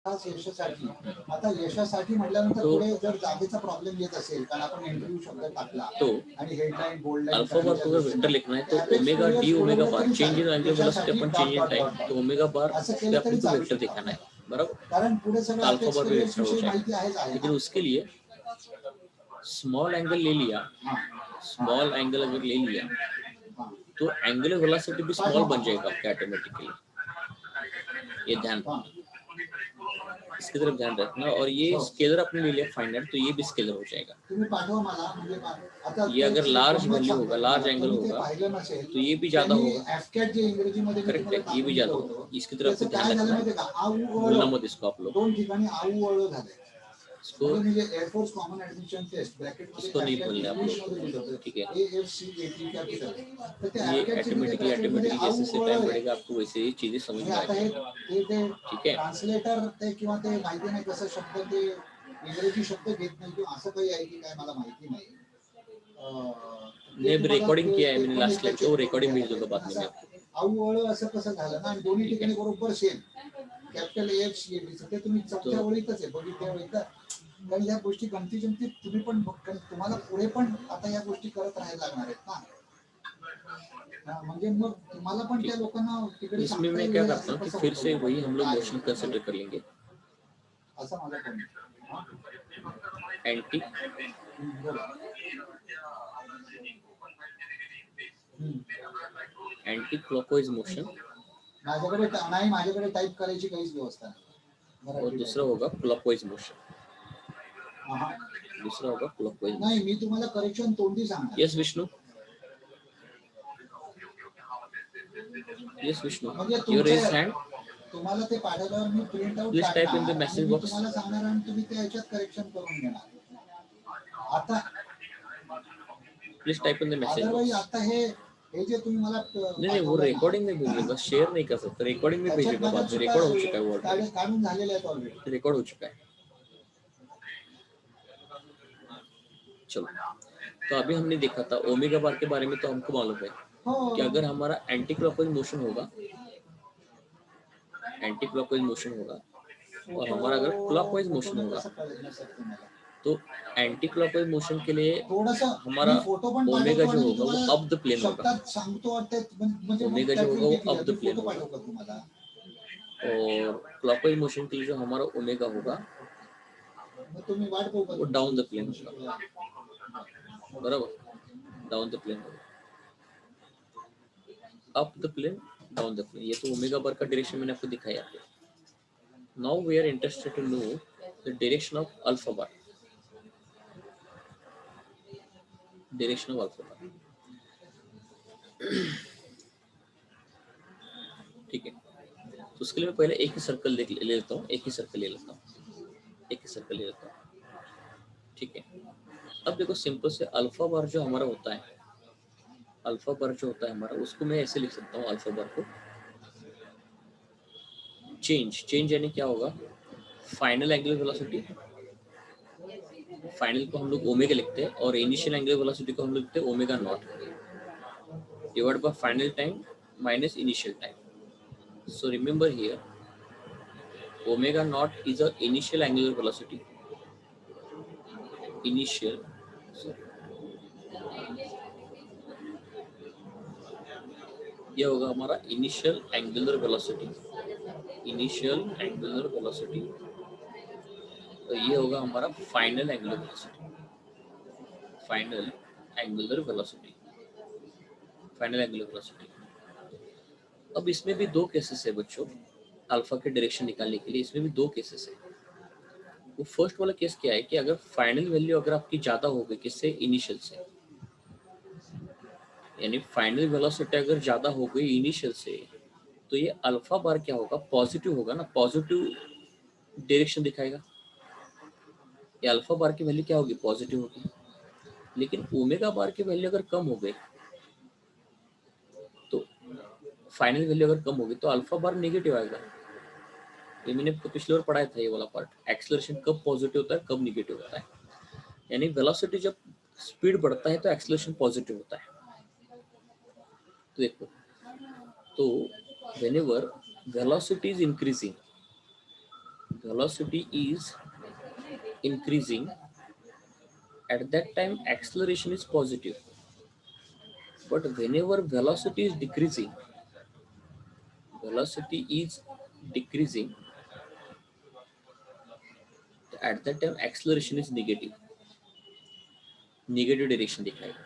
खास यशासाठी. आता यशासाठी म्हटल्यानंतर तो पुढे जर जागेचा प्रॉब्लेम येत असेल कारण आपण इंटरव्ह्यू शब्द टाकला तो आणि headline bold line alpha bar को अगर वेक्टर लिखना है तो omega d omega bar change in angular velocity अपन चेंज इन टाइम, तो ओमेगा बार पे अपने को वेक्टर दिखाना है, बराबर. कारण पुढे सगळं अल्फा बार भी वेक्टर हो विषयी माहिती जाएगा. आहे. लेकिन उसके लिए स्मॉल एंगल ले लिया, स्मॉल एंगल अगर ले लिया तो एंगुलर वेलोसिटी भी स्मॉल बन जाएगा आपका ऑटोमेटिकली. ये ध्यान रखना, इसकी तरफ ध्यान रखना. और ये स्केलर आपने ले लिया फाइनाइट, तो ये भी स्केलर हो जाएगा. ये अगर लार्ज वैल्यू होगा, लार्ज एंगल होगा, तो ये भी ज्यादा होगा. करेक्ट है, ये भी ज्यादा होगा. इसकी तरफ ध्यान रखना, भूलना मत इसको आप लोग. दोन ठिकाणी आऊ वळू झाले. इसको म्हणजे air force common admission test bracket इसको नहीं भूलने आप लोग, ठीक है. ये ऑटोमेटिकली जैसे जैसे टाइम बढ़ेगा आपको वैसे ही चीजें समझ में आएगी, ठीक है. ट्रान्सलेटर ते किंवा ते माहिती नाही कसं शब्द ते इंग्रजी शब्द घेत नाही किंवा असं काही आहे की काय मला माहिती नाही. ने रिकॉर्डिंग किया है मैंने लास्ट लेक्चर, वो रिकॉर्डिंग भेज दूंगा बाद में आपको. आऊ असं कसं झालं ना, आणि दोन्ही ठिकाणी बरोबर सेम कॅपिटल एफ सी ते तुम्ही चौथ्या ओळीतच आहे बघितल्या ओळीत. कारण या गोष्टी गमती तुम्ही पण तुम्हाला पुढे पण आता या गोष्टी करत राहायला लागणार आहेत ना. म्हणजे मग तुम्हाला पण त्या लोकांना तिकडे. इसमें मैं क्या करता हूँ कि फिर से वही हम लोग मोशन कंसिडर कर लेंगे. असं माझा पण एंटी एंटी क्लॉकवाइज मोशन, माझ्याकडे टाइप करायची काहीच व्यवस्था नाही. और दूसरा होगा क्लॉकवाइज मोशन. दूसरा होगा क्लॉकवाइज. नाही, मी तुम्हाला करेक्शन तोंडी सांगणार. Yes Vishnu, yes Vishnu, your raise hand. तुम्हाला ते पाठवल्यावर मी print out please type in the message box. तुम्हाला सांगणार आणि तुम्ही त्या ह्याच्यात करेक्शन करून घेणार. आता please type in the message box. आता हे जे तुम्ही मला नहीं वो रिकॉर्डिंग में भेजिएगा, शेयर नहीं कर सकते. रिकॉर्डिंग में भेजिएगा, बाद में रिकॉर्ड हो चुका है, वो काढून झालेले आहेत ऑलरेडी, रिकॉर्ड हो चुका है. चलो, तो अभी हमने देखा था ओमेगा बार के बारे में. तो हमको मालूम है कि अगर हमारा एंटी क्लॉकवाइज मोशन होगा, एंटी क्लॉकवाइज मोशन होगा, और हमारा अगर क्लॉकवाइज मोशन होगा, तो एंटी क्लॉकवाइज मोशन के लिए हमारा ओमेगा जो होगा वो अप द प्लेन होगा. ओमेगा जो होगा वो अप द प्लेन होगा. और क्लॉकवाइज मोशन के लिए जो हमारा ओमेगा होगा वो डाउन द प्लेन होगा, बराबर. डाउन द प्लेन होगा, up the plane, down the plane. ये तो ओमेगा बार का डायरेक्शन मैंने आपको दिखाया. Now we are interested to know the direction of alpha bar. Direction of alpha bar, ठीक है. तो उसके लिए मैं पहले एक ही सर्कल ले लेता हूँ, एक ही सर्कल ले लेता हूँ, ठीक है. अब देखो सिंपल से अल्फा बार जो हमारा होता है, अल्फा बार जो होता है हमारा, उसको मैं ऐसे लिख सकता हूँ. अल्फा बार को चेंज यानी क्या होगा, फाइनल एंगुलर वेलोसिटी. फाइनल को हम लोग ओमेगा लिखते हैं और इनिशियल एंगुलर वेलोसिटी को हम लोग लिखते हैं omega naught divide by final time minus initial time. So remember here, omega naught is a initial angular velocity. Initial, ये होगा हमारा initial angular velocity. Initial angular velocity, तो ये होगा हमारा final angular velocity. Final angular velocity, final angular velocity. अब इसमें भी दो केसेस है बच्चों, अल्फा के डायरेक्शन निकालने के लिए इसमें भी दो केसेस है. वो फर्स्ट वाला केस क्या है कि अगर फाइनल वैल्यू अगर आपकी ज्यादा हो गई किससे, इनिशियल से, यानी फाइनल वेलोसिटी अगर ज्यादा हो गई इनिशियल से, तो ये अल्फा बार क्या होगा, पॉजिटिव होगा ना, पॉजिटिव डायरेक्शन दिखाएगा. ये अल्फा बार की वैल्यू क्या होगी, पॉजिटिव होगी. लेकिन ओमेगा बार की वैल्यू अगर कम हो गई, तो फाइनल वैल्यू अगर कम होगी तो अल्फा बार नेगेटिव आएगा. ये मैंने पिछले बार पढ़ाया था ये वाला पार्ट. एक्सेलरेशन कब पॉजिटिव होता है, कब निगेटिव होता है. यानी वेलोसिटी जब स्पीड बढ़ता है तो एक्सेलरेशन पॉजिटिव होता है. तो देखो, तो whenever velocity is increasing, velocity is increasing, at that time acceleration is positive. But whenever velocity is decreasing, at that time acceleration is negative, negative direction दिखाएगा.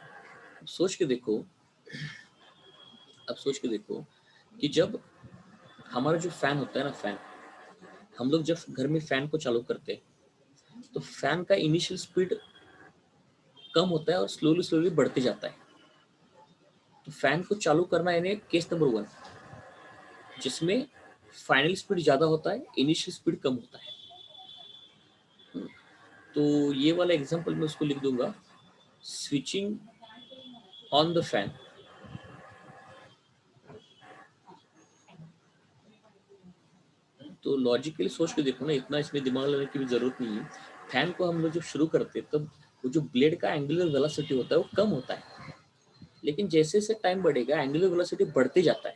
अब सोच के देखो, अब सोच के देखो कि जब हमारा जो फैन होता है ना, फैन, हम लोग जब घर में फैन को चालू करते हैं तो फैन का इनिशियल स्पीड कम होता है और स्लोली स्लोली बढ़ते जाता है. तो फैन को चालू करना यानी केस नंबर 1, जिसमें फाइनल स्पीड ज्यादा होता है, इनिशियल स्पीड कम होता है. तो ये वाला एग्जांपल मैं उसको लिख दूंगा, स्विचिंग ऑन द फैन. तो लॉजिकली सोच के देखो ना, इतना इसमें दिमाग लगाने की भी जरूरत नहीं है. फैन को हम लोग जब शुरू करते हैं तब वो जो ब्लेड का एंगुलर वेलोसिटी होता है वो कम होता है, लेकिन जैसे जैसे टाइम बढ़ेगा एंगुलर वेलोसिटी बढ़ते जाता है,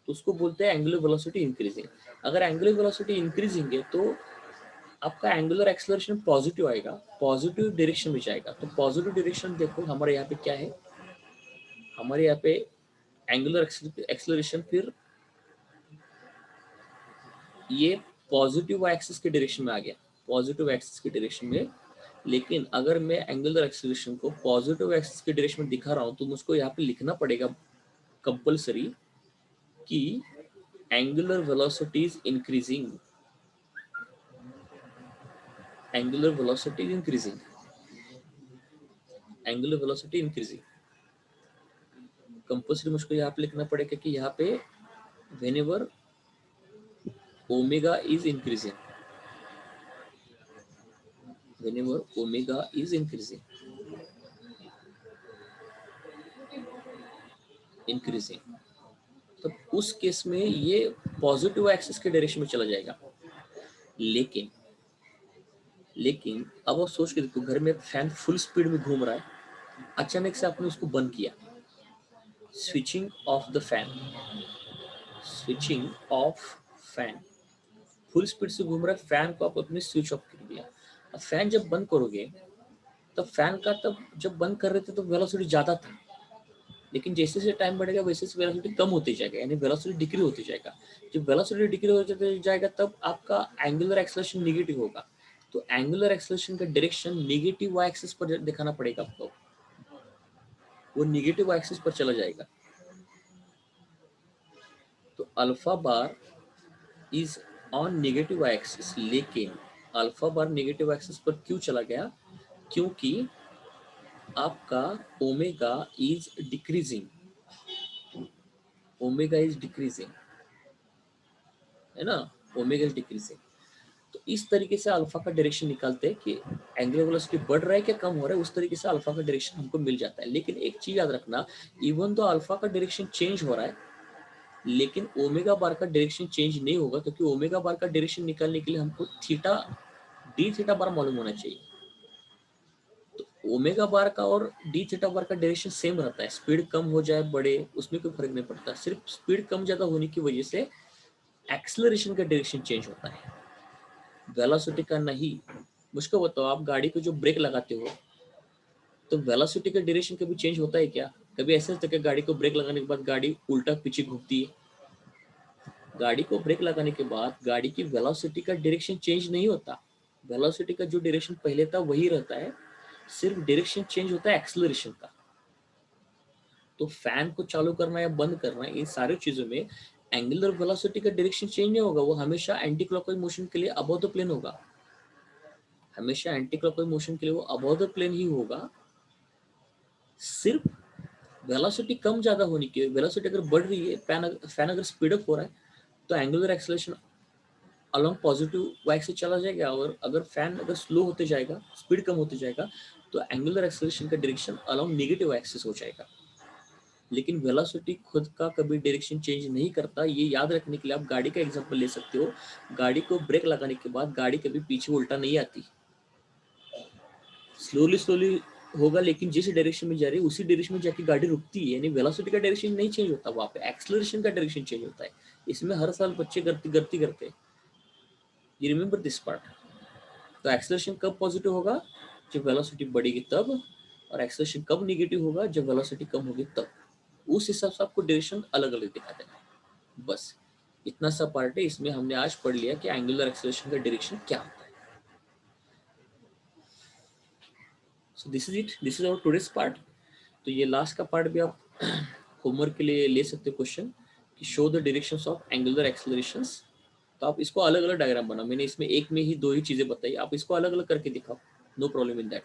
तो उसको बोलते हैं एंगुलर वेलोसिटी इंक्रीजिंग. अगर एंगुलर वेलोसिटी इंक्रीजिंग है तो आपका एंगुलर एक्सेलरेशन पॉजिटिव आएगा, पॉजिटिव डायरेक्शन में जाएगा. तो पॉजिटिव डायरेक्शन देखो हमारे यहाँ पे क्या है, हमारे यहाँ पे एंगुलर एक्सेलरेशन फिर ये पॉजिटिव एक्सिस के डायरेक्शन में आ गया, पॉजिटिव एक्सिस के डायरेक्शन में. लेकिन अगर मैं एंगुलर एक्सेलरेशन को पॉजिटिव एक्सिस के डायरेक्शन में दिखा रहा हूँ तो मुझको यहाँ पे लिखना पड़ेगा कंपल्सरी कि angular velocity is increasing, angular velocity is increasing, angular velocity increasing. Compulsory मुझको यहाँ पे लिखना पड़ेगा कि यहाँ पे whenever omega is increasing, whenever omega is increasing, तो उस केस में ये पॉजिटिव एक्सिस के डायरेक्शन में चला जाएगा. लेकिन अब आप सोच के देखो, घर में फैन फुल स्पीड में घूम रहा है, अचानक से आपने उसको बंद किया, switching off the fan, switching off fan, full speed से घूम रहा है, फैन को आप अपने स्विच ऑफ कर दिया. अब फैन जब बंद करोगे तब फैन का, तब जब बंद कर रहे थे तो वेलोसिटी ज्यादा था, लेकिन जैसे जैसे टाइम बढ़ेगा वैसे वैसे वेलोसिटी कम होती जाएगा, यानी वेलोसिटी डिक्रीज होती जाएगा. जब वेलोसिटी डिक्रीज होती जाएगा तब आपका एंगुलर एक्सेलरेशन नेगेटिव होगा. तो एंगुलर एक्सेलरेशन का डायरेक्शन नेगेटिव वाई एक्सिस पर दिखाना पड़ेगा आपको, वो नेगेटिव एक्सिस पर चला जाएगा. तो alpha bar is on negative axis, लेकिन अल्फा बार नेगेटिव एक्सिस पर क्यों चला गया, क्योंकि आपका omega is decreasing, omega is decreasing, है ना, ओमेगा इज डिक्रीजिंग. तो इस तरीके से अल्फा का डायरेक्शन निकालते हैं कि एंगुलर वेलोसिटी बढ़ रहा है क्या कम हो रहा है, उस तरीके से अल्फा का डायरेक्शन हमको मिल जाता है. लेकिन एक चीज याद रखना, इवन तो अल्फा का डायरेक्शन चेंज हो रहा है लेकिन ओमेगा बार का डायरेक्शन चेंज नहीं होगा, क्योंकि ओमेगा बार का डायरेक्शन निकालने के लिए हमको थीटा डी थीटा बार मालूम होना चाहिए. तो ओमेगा बार का और डी थीटा बार का डायरेक्शन सेम रहता है, स्पीड कम हो जाए बढ़े उसमें कोई फर्क नहीं पड़ता, सिर्फ स्पीड कम ज्यादा होने की वजह से एक्सेलरेशन का डायरेक्शन चेंज होता है, वेलोसिटी का नहीं. मुझको बताओ, आप गाड़ी को जो ब्रेक लगाते हो तो वेलोसिटी का डायरेक्शन कभी चेंज होता है क्या? कभी ऐसा होता है कि गाड़ी को ब्रेक लगाने के बाद गाड़ी उल्टा पीछे घूमती है? गाड़ी को ब्रेक लगाने के बाद गाड़ी की वेलोसिटी का डायरेक्शन चेंज नहीं होता, वेलोसिटी का जो डायरेक्शन पहले था वही रहता है, सिर्फ डायरेक्शन चेंज होता है एक्सेलरेशन का. तो फैन को चालू करना या बंद करना, इन सारी चीजों में एंगुलर वेलोसिटी का डायरेक्शन चेंज नहीं होगा, वो हमेशा एंटी क्लॉकवाइज मोशन के लिए अबव द प्लेन होगा, हमेशा एंटी क्लॉकवाइज मोशन के लिए वो अबव द प्लेन ही होगा. सिर्फ वेलोसिटी कम ज्यादा होने की, वेलोसिटी अगर बढ़ रही है, फैन अगर स्पीड अप हो रहा है तो angular acceleration along positive y से चला जाएगा, और अगर फैन अगर स्लो होते जाएगा, स्पीड कम होते जाएगा, तो एंगुलर एक्सेलरेशन का डायरेक्शन अलोंग नेगेटिव एक्सिस हो जाएगा. लेकिन वेलोसिटी खुद का कभी डायरेक्शन चेंज नहीं करता. ये याद रखने के लिए आप गाड़ी का एग्जांपल ले सकते हो, गाड़ी को ब्रेक लगाने के बाद गाड़ी कभी पीछे उल्टा नहीं आती, स्लोली स्लोली होगा, लेकिन जिस डायरेक्शन में जा रही है उसी डायरेक्शन में जाके गाड़ी रुकती है, यानी वेलोसिटी का डायरेक्शन नहीं चेंज होता, वहां पे एक्सेलरेशन का डायरेक्शन चेंज होता है. इसमें हर साल बच्चे गलती करते हैं, यू रिमेंबर दिस पार्ट। तो एक्सेलरेशन कब पॉजिटिव होगा, जब वेलोसिटी बढ़ेगी तब, और एक्सेलरेशन कब नेगेटिव होगा, जब वेलोसिटी कम होगी तब। उस हिसाब से आपको डायरेक्शन अलग अलग दिखा देगा। बस इतना सा पार्ट है, इसमें हमने आज पढ़ लिया कि एंगुलर एक्सेलरेशन का डायरेक्शन क्या होता है। So this is it, this is our today's part. तो ये लास्ट का पार्ट भी आप होमवर्क के लिए ले सकते हो क्वेश्चन, कि show the directions of angular accelerations. तो आप इसको अलग अलग डायग्राम बनाओ, मैंने इसमें एक में ही दो ही चीजें बताई, आप इसको अलग अलग करके दिखाओ, no problem in that.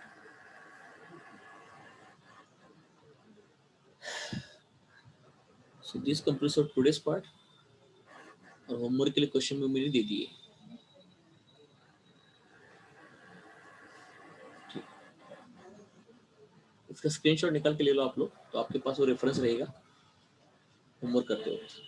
So this completes our today's part, और होमवर्क के लिए क्वेश्चन में मैंने दे दिए। ठीक, इसका स्क्रीनशॉट निकाल के ले लो आप लोग, तो आपके पास वो रेफरेंस रहेगा होमवर्क करते वक्त।